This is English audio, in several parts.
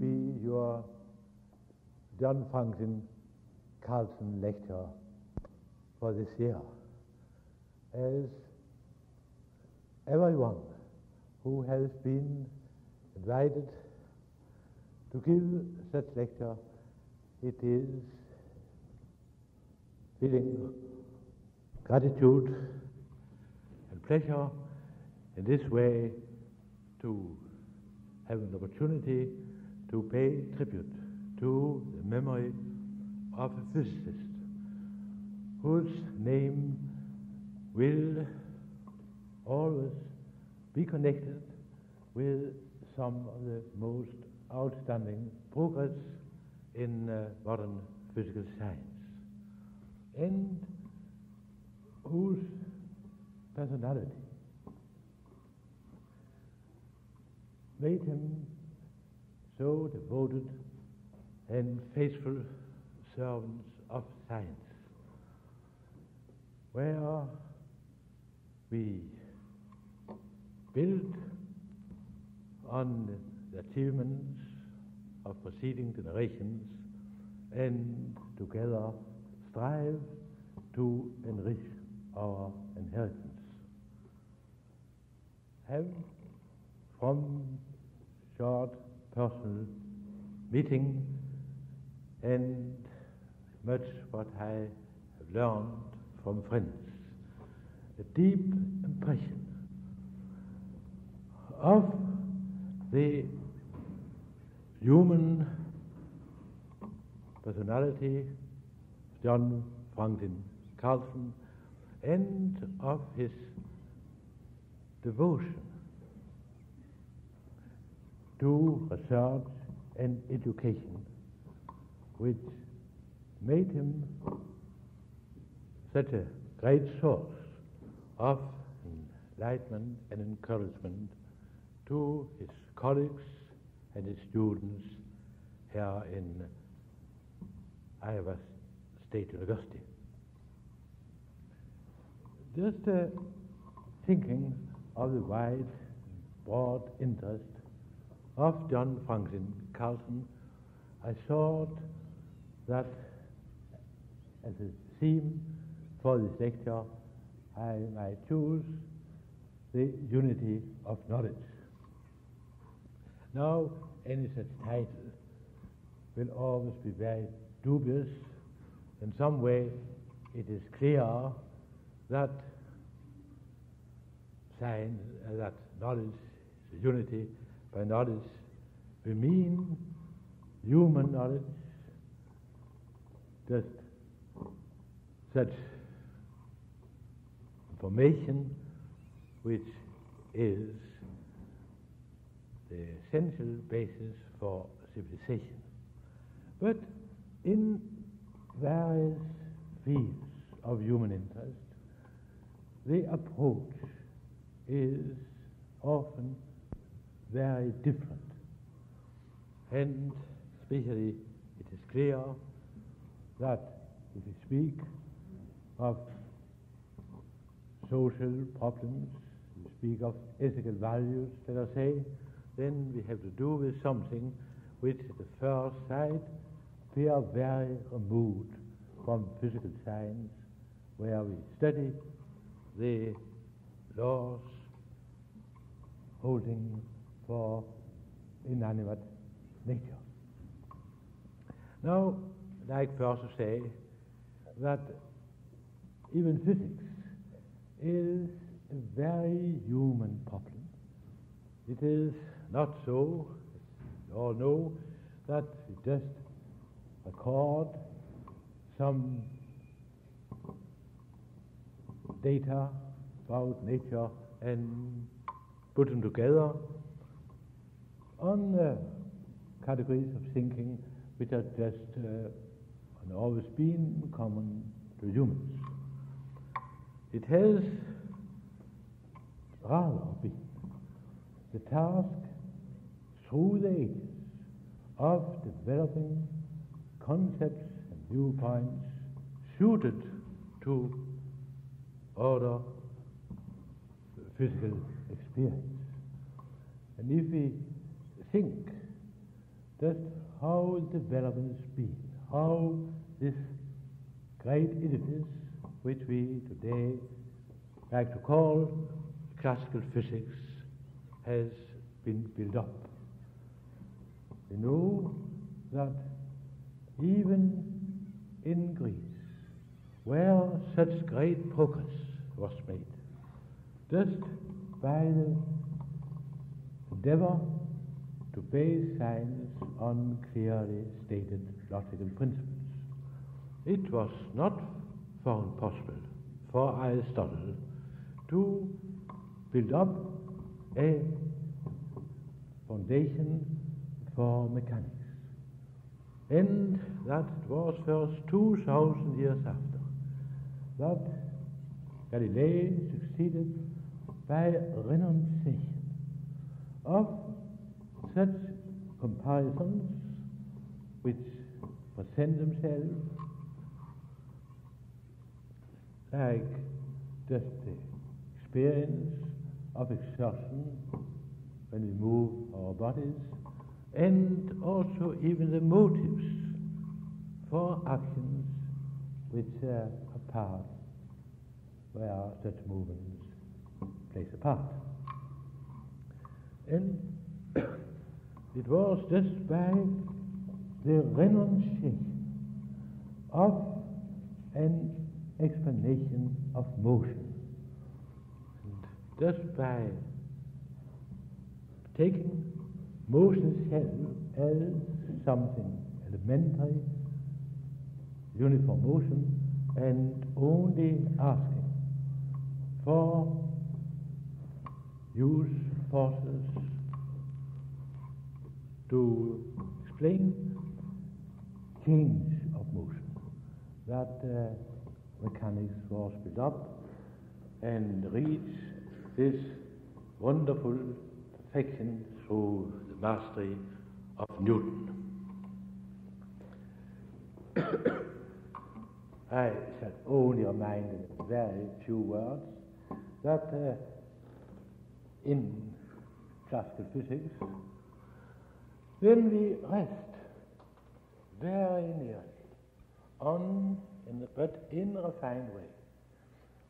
be your John Franklin Carlson lecture for this year, as everyone who has been invited to give such lecture, it is feeling gratitude and pleasure in this way to have an opportunity to pay tribute to the memory of a physicist whose name will always be connected with some of the most outstanding progress in modern physical science, and whose personality made him so devoted and faithful servants of science, where we build on the achievements of preceding generations and together strive to enrich our inheritance. Have, from short personal meeting and much what I have learned from friends, a deep impression of the human personality of John Franklin Carlson and of his devotion to research and education, which made him such a great source of enlightenment and encouragement to his colleagues and his students here in Iowa State University. Just thinking of the wide, broad interest of John Franklin Carlson, I thought that as a theme for this lecture, I might choose the unity of knowledge. Now, any such title will always be very dubious. In some way, it is clear that science, that knowledge, the unity by knowledge, will mean human knowledge, just such information which is the essential basis for civilization. But in various fields of human interest, the approach is often very different. And especially it is clear that if we speak of social problems, we speak of ethical values, let us say, then we have to do with something which at the first sight appear very removed from physical science, where we study the laws holding for inanimate nature. Now, I'd like first to say that even physics is a very human problem. It is not so, as you all know, that we just record some data about nature and put them together on categories of thinking which are just and always been common to humans. It has rather been the task through the ages of developing concepts and viewpoints suited to order physical experience. And if we think just how development has been, how this great edifice, which we today like to call classical physics, has been built up. We know that even in Greece, where such great progress was made, just by the endeavor to base science on clearly stated logical principles, it was not found possible for Aristotle to build up a foundation for mechanics. And that was first 2,000 years after that Galilei succeeded by renunciation of such comparisons which present themselves like just the experience of exertion when we move our bodies, and also even the motives for actions which are a part where such movements plays a part. And it was just by the renunciation of an explanation of motion, and just by taking motion itself as something elementary, uniform motion, and only asking for use forces to explain change of motion, that mechanics was built up and reached this wonderful perfection through the mastery of Newton. I shall only remind in very few words that in classical physics, when we rest very nearly on, but in a refined way,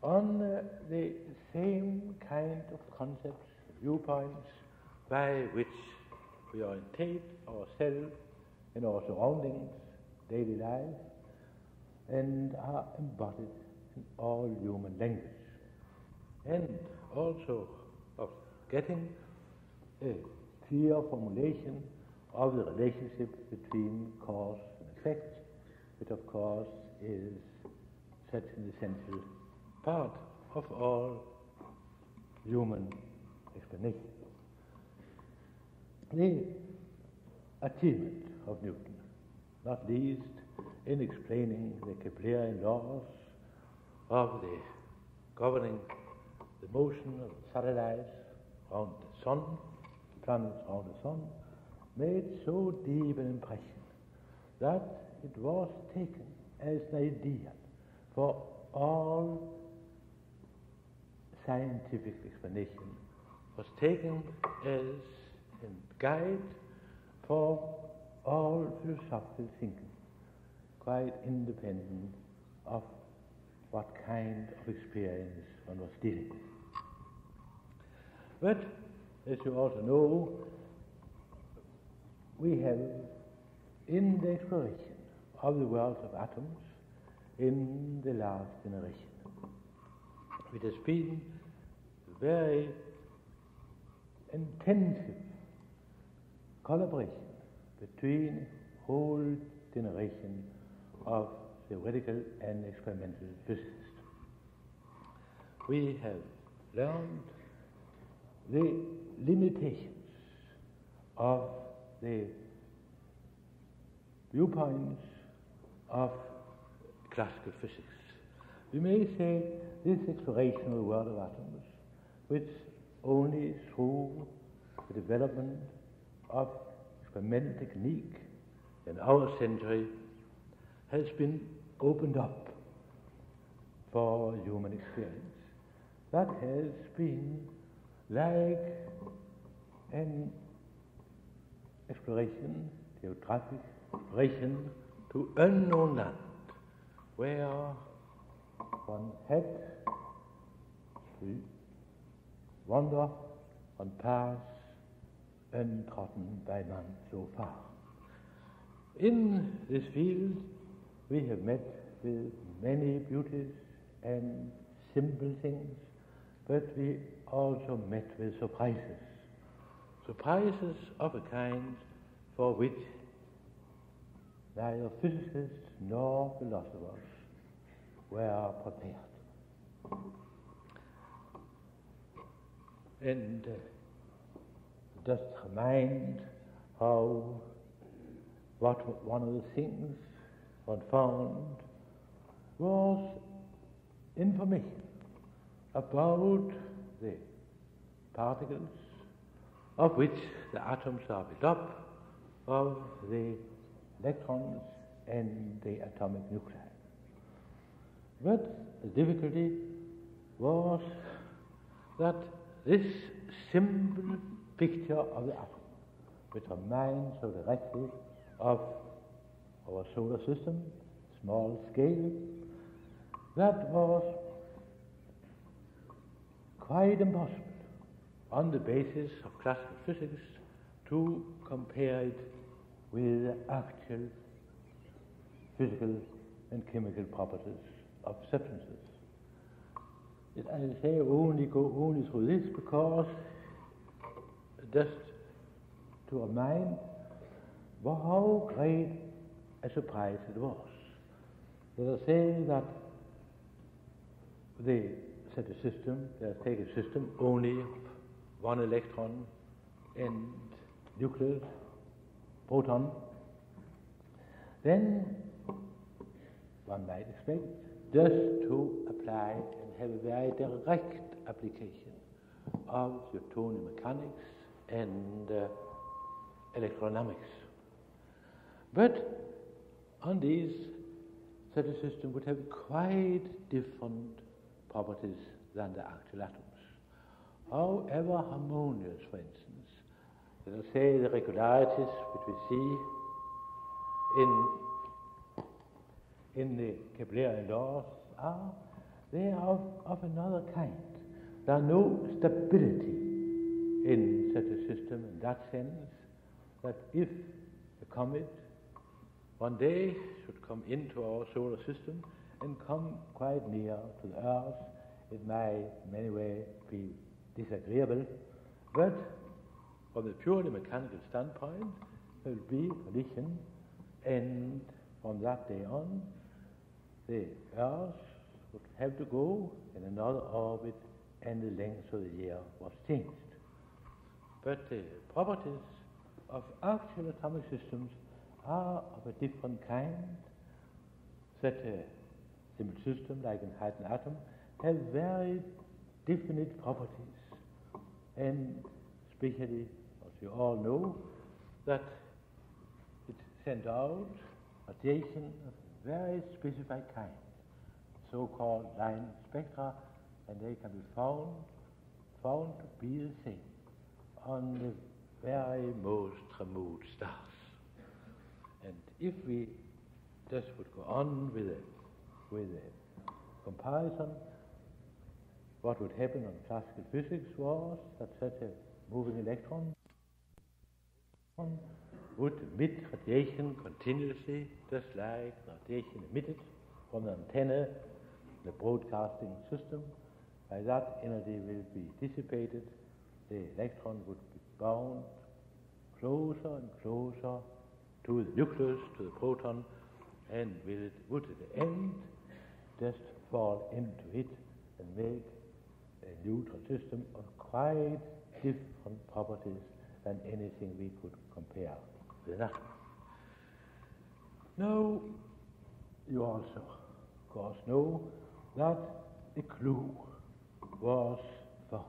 on the same kind of concepts, viewpoints, by which we orientate ourselves in our surroundings, daily life, and are embodied in all human language, and also of getting a clear formulation of the relationship between cause and effect, which of course is such an essential part of all human explanation. The achievement of Newton, not least in explaining the Keplerian laws of the governing the motion of satellites around the sun, planets around the sun, made so deep an impression that it was taken as an ideal for all scientific explanation, was taken as a guide for all philosophical thinking, quite independent of what kind of experience one was dealing with. But, as you also know, we have in the exploration of the world of atoms in the last generation, it has been very intensive collaboration between whole generation of theoretical and experimental physicists. We have learned the limitations of the viewpoints of classical physics. We may say this exploration of the world of atoms, which only through the development of experimental technique in our century has been opened up for human experience, that has been like an exploration geographic region to unknown land, where one had to wander and pass untrodden by man so far. In this field we have met with many beauties and simple things, but we also met with surprises. Surprises of a kind for which neither physicists nor philosophers were prepared. And just remind how what one of the things one found was information about the particles of which the atoms are built up, of the electrons and the atomic nuclei. But the difficulty was that this simple picture of the atom, which reminds so directly of our solar system, small scale, that was quite impossible on the basis of classical physics to compare it with the actual physical and chemical properties of substances. I say only through this because just to remind how great a surprise it was. Let us say that they set a system, they take a system only of one electron and nucleus, proton, then one might expect just to apply and have a very direct application of Newtonian mechanics and electrodynamics. But on these, such a system would have quite different properties than the actual atoms. However harmonious, for instance, let us say the regularities which we see in the Keplerian laws they are of another kind. There are no stability in such a system in that sense that if a comet one day should come into our solar system and come quite near to the Earth, it may in many ways be disagreeable, but from a purely mechanical standpoint, there will be collision, and from that day on, the Earth would have to go in another orbit, and the length of the year was changed. But the properties of actual atomic systems are of a different kind. Such a simple system like an hydrogen atom have very definite properties, and especially, as you all know, that it sends out radiation of very specified kind, so-called line spectra, and they can be found to be the same on the very most remote stars. And if we just would go on with a comparison, what would happen on classical physics was that such a moving electron would emit radiation continuously, just like radiation emitted from the antenna in the broadcasting system. By that, energy will be dissipated. The electron would be bound closer and closer to the nucleus, to the proton, and would at the end just fall into it and make a neutral system of quite different properties than anything we could compare with that. Now, you also, of course, know that a clue was found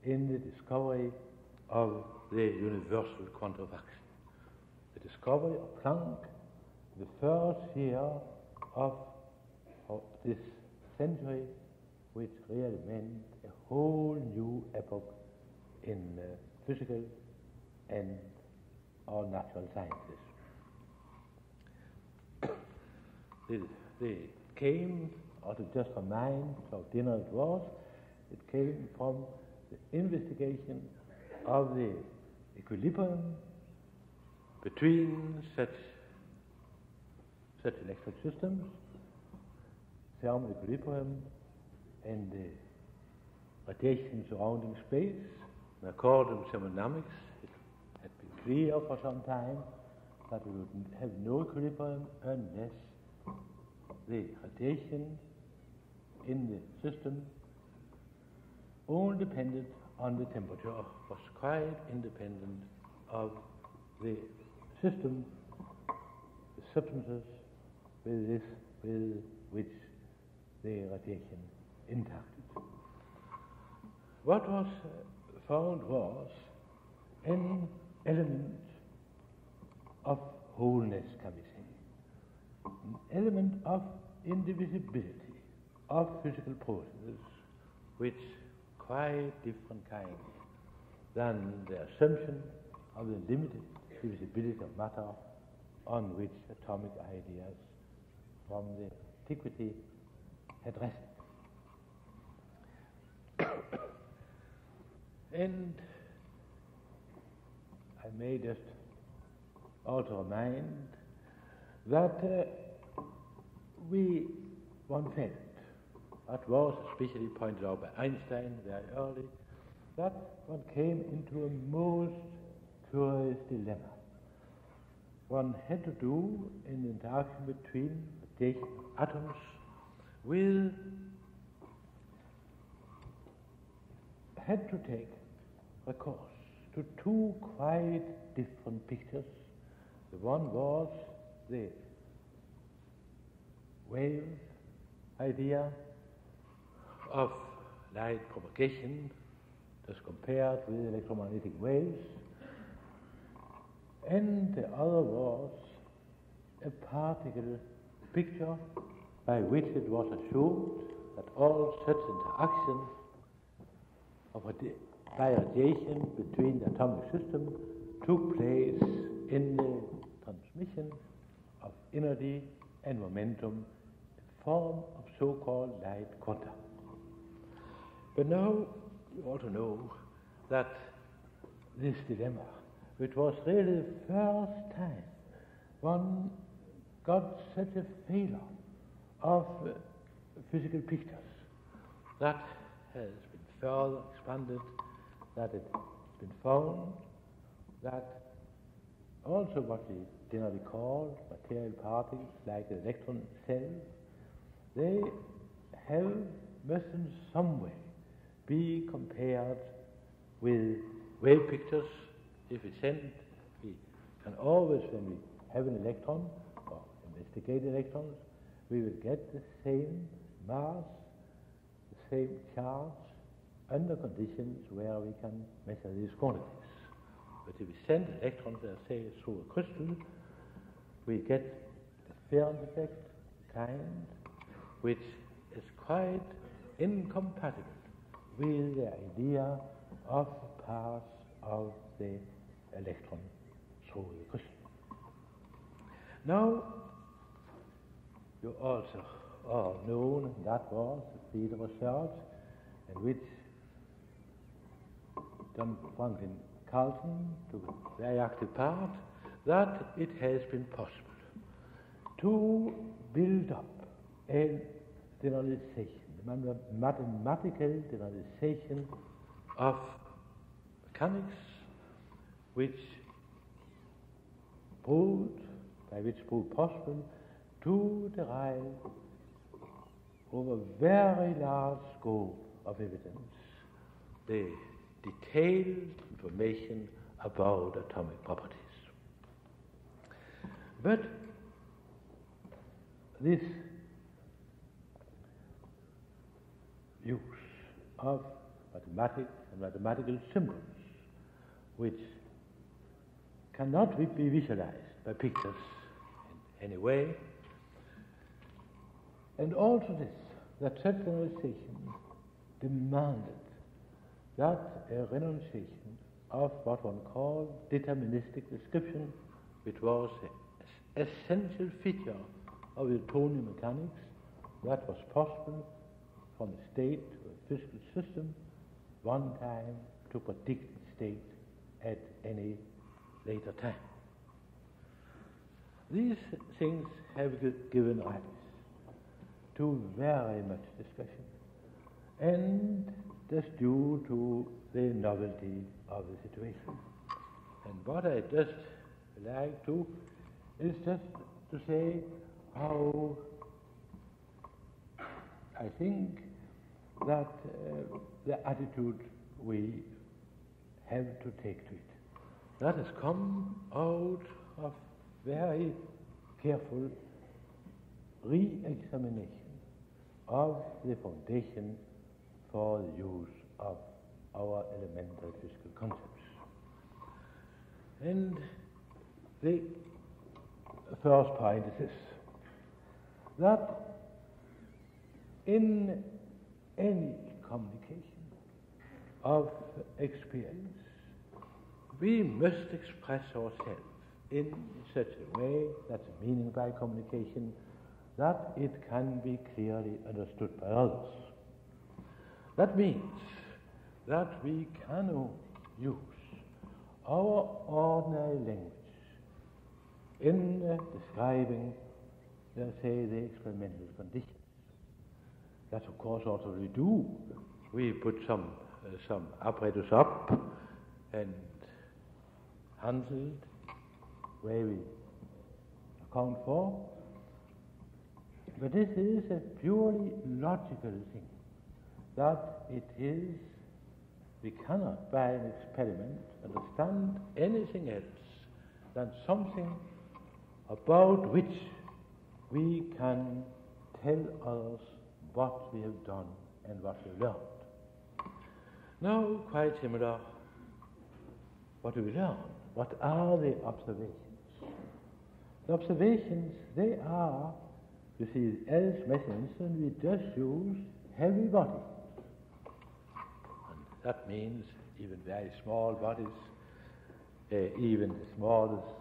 in the discovery of the universal quantum of action. The discovery of Planck, the first year of this century, which really meant a whole new epoch in physical and or natural sciences. They came out of just a mind how dinner it was. It came from the investigation of the equilibrium between such electric systems, thermal equilibrium, and the radiation surrounding space. According to thermodynamics, it had been clear for some time that we would have no equilibrium unless the radiation in the system only depended on the temperature, was quite independent of the system, the substances with which the radiation interacted. What was found was an element of wholeness, can we say, an element of indivisibility of physical processes, which quite different kind than the assumption of the limited divisibility of matter on which atomic ideas from the antiquity had rested. And I may just alter a mind that one felt, that was especially pointed out by Einstein very early, that one came into a most curious dilemma. One had to do in the interaction between radiation atoms had to take recourse to two quite different pictures. The one was the wave idea of light propagation as compared with electromagnetic waves, and the other was a particle picture by which it was assumed that all such interaction by radiation between the atomic system took place in the transmission of energy and momentum in form of so-called light quanta. But now you ought to know that this dilemma, which was really the first time one got such a failure of physical pictures, that has been further expanded, that it's been found that also what we generally call material particles, like the electron itself, they must in some way be compared with wave pictures. If we can always, when we have an electron or investigate electrons, we will get the same mass, the same charge, under conditions where we can measure these quantities. But if we send electrons, say, through a crystal, we get the Fermi effect kind, which is quite incompatible with the idea of the path of the electron through the crystal. Now, you also are known, that was the field of research in which John Franklin Carlson took a very active part, that it has been possible to build up a generalization, a mathematical generalization of mechanics, which proved possible to derive over a very large scope of evidence the detailed information about atomic properties. But this use of mathematics and mathematical symbols, which cannot be visualized by pictures in any way, and also this, that such generalization demanded that a renunciation of what one called deterministic description, which was an essential feature of Newtonian mechanics that was possible from a state to a physical system one time to predict its state at any later time. These things have given rise to very much discussion, and that's due to the novelty of the situation. And what I just like to is just to say how I think that the attitude we have to take to it, that has come out of very careful re-examination of the foundation for the use of our elemental physical concepts. And the first point is this, that in any communication of experience, we must express ourselves in such a way, that's the meaning by communication, that it can be clearly understood by others. That means that we cannot use our ordinary language in describing, let's say, the experimental conditions. That's of course also we do. We put some apparatus up and handle it where we account for. But this is a purely logical thing, that it is, we cannot by an experiment understand anything else than something about which we can tell others what we have done and what we have learned. Now, quite similar, what do we learn? What are the observations? The observations, they are, you see, as measuring instrument, we just use heavy bodies. And that means even very small bodies, even the smallest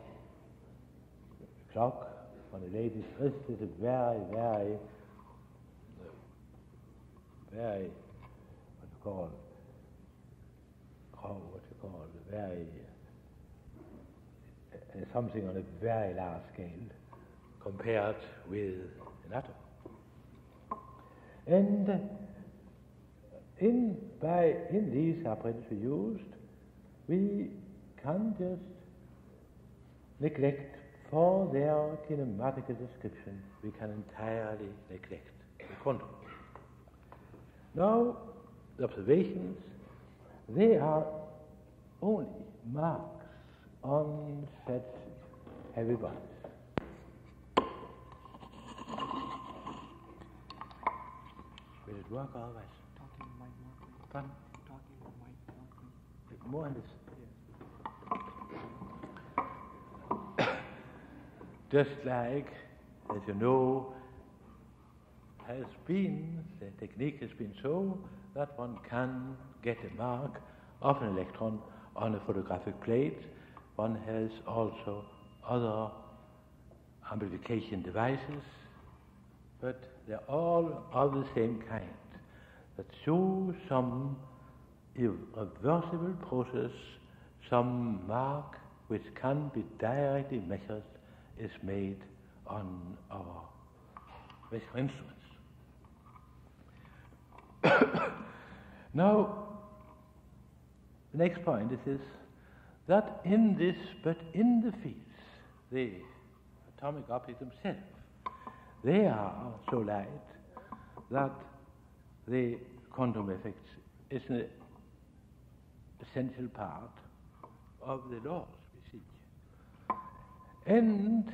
clock on a lady's wrist is a very, very, something on a very large scale compared with an atom. And in these apparatus we used, we can just neglect for their kinematical description, we can entirely neglect the quantum. Now, the observations, they are only marks on such heavy bodies. Will it work otherwise? Talking might work. Pardon? Talking might work. More on this. Just like, as you know, the technique has been so that one can get a mark of an electron on a photographic plate. One has also other amplification devices, but they're all of the same kind, that show some irreversible process, some mark which can be directly measured is made on our measuring instruments. Now, the next point is this, that in this, but in the fields, the atomic objects themselves, they are so light that the quantum effects is an essential part of the laws we see. And in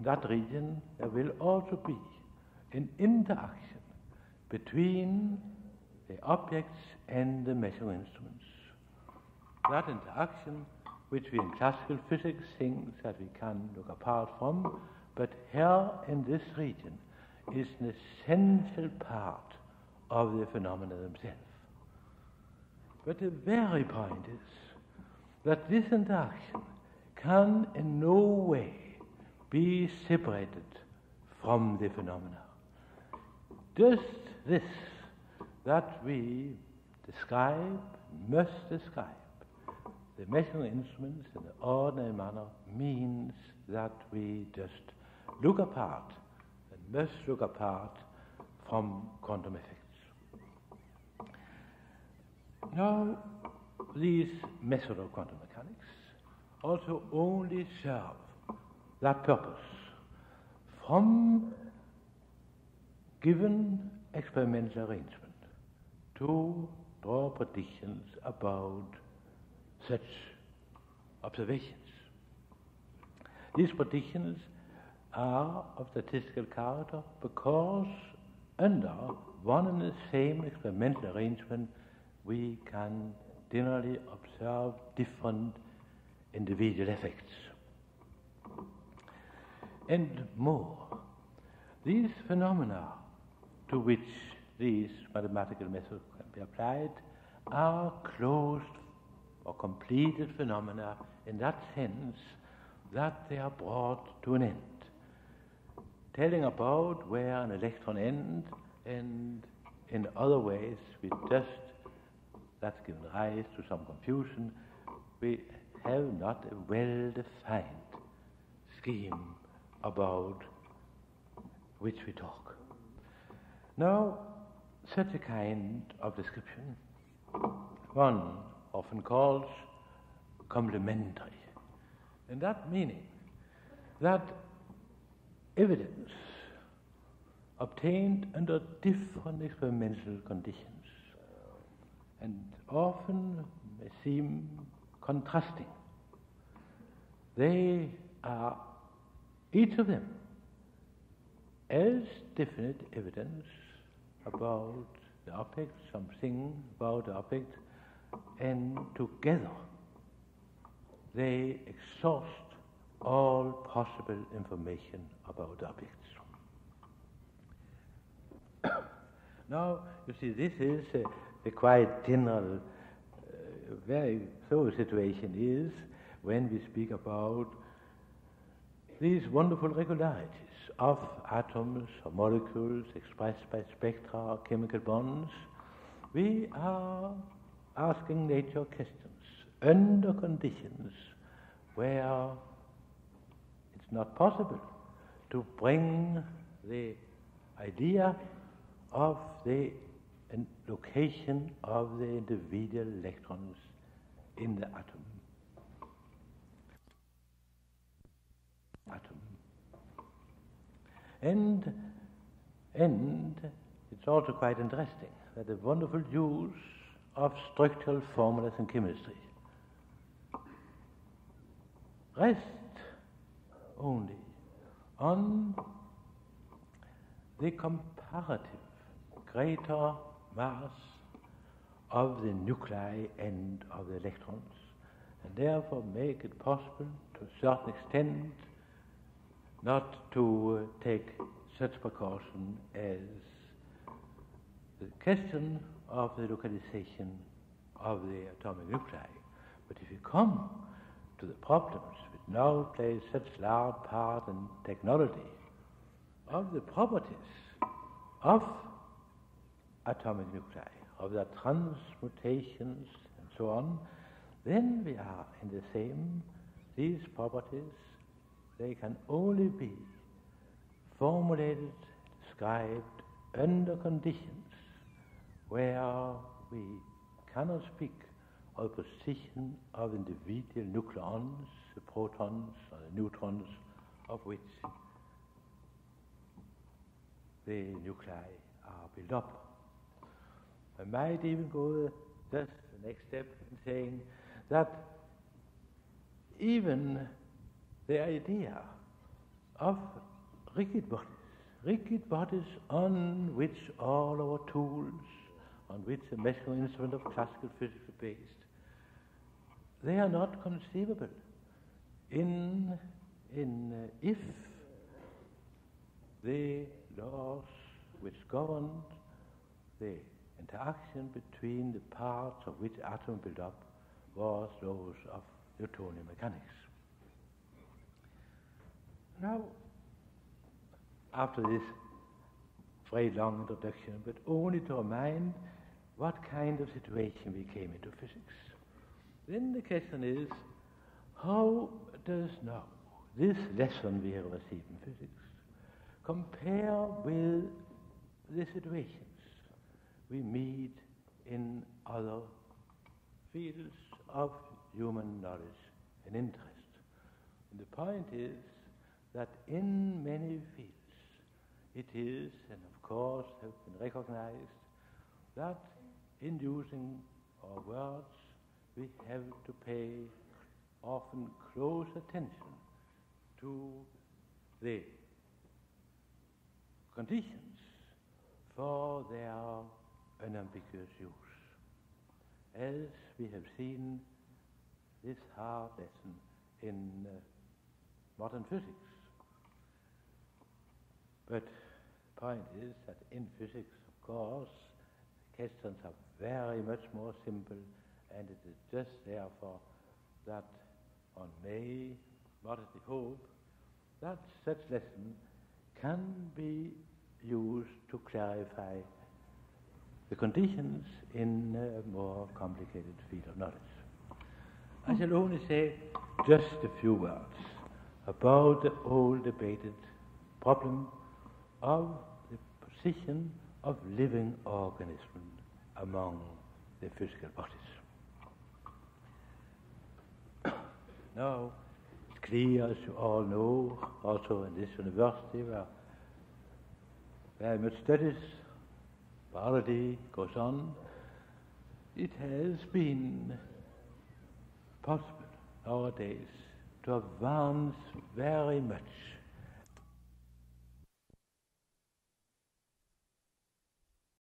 that region there will also be an interaction between the objects and the measuring instruments. That interaction which we in classical physics think that we can look apart from, but here in this region is an essential part of the phenomena themselves. But the very point is that this interaction can in no way be separated from the phenomena. Just this that we must describe the measuring instruments in the ordinary manner means that we just look apart and must look apart from quantum effects. Now, these methods of quantum mechanics also only serve that purpose from given experimental arrangement to draw predictions about such observations. These predictions are of statistical character because under one and the same experimental arrangement we can generally observe different individual effects. And more, these phenomena to which these mathematical methods can be applied are closed or completed phenomena in that sense that they are brought to an end, telling about where an electron ends, and in other ways that's given rise to some confusion. We have not a well-defined scheme about which we talk. Now, such a kind of description one often calls complementary, in that meaning that evidence obtained under different experimental conditions and often may seem contrasting. They are, each of them, as definite evidence about the object, something about the object, and together they exhaust all possible information about objects. Now, you see, this is the quite general, very thorough situation is when we speak about these wonderful regularities of atoms or molecules expressed by spectra or chemical bonds. We are asking nature questions under conditions where it's not possible to bring the idea of the location of the individual electrons in the atom. And it's also quite interesting that the wonderful use of structural formulas in chemistry rest only on the comparative greater mass of the nuclei and of the electrons, and therefore make it possible to a certain extent not to take such precaution as the question of the localization of the atomic nuclei. But if you come to the problems which now play such large part in technology of the properties of atomic nuclei, of their transmutations and so on, then we are in the same, these properties, they can only be formulated, described under conditions where we cannot speak of the position of individual nucleons, the protons or the neutrons, of which the nuclei are built up. I might even go just the next step in saying that even the idea of rigid bodies on which all our tools, on which the measuring instrument of classical physics are based, they are not conceivable if the laws which govern the interaction between the parts of which atom build up was those of Newtonian mechanics. Now, after this very long introduction, but only to remind what kind of situation we came into physics, then the question is, how does now this lesson we have received in physics compare with the situations we meet in other fields of human knowledge and interest? And the point is that in many fields it is, and of course have been recognized, that in using our words we have to pay often close attention to the conditions for their unambiguous use, as we have seen this hard lesson in modern physics. But the point is that in physics, of course, questions are very much more simple, and it is just therefore that one may modestly hope that such lesson can be used to clarify the conditions in a more complicated field of knowledge. I shall only say just a few words about the old debated problem of the position of living organisms among the physical bodies. Now, it's clear, as you all know, also in this university where very much studies, biology goes on, it has been possible nowadays to advance very much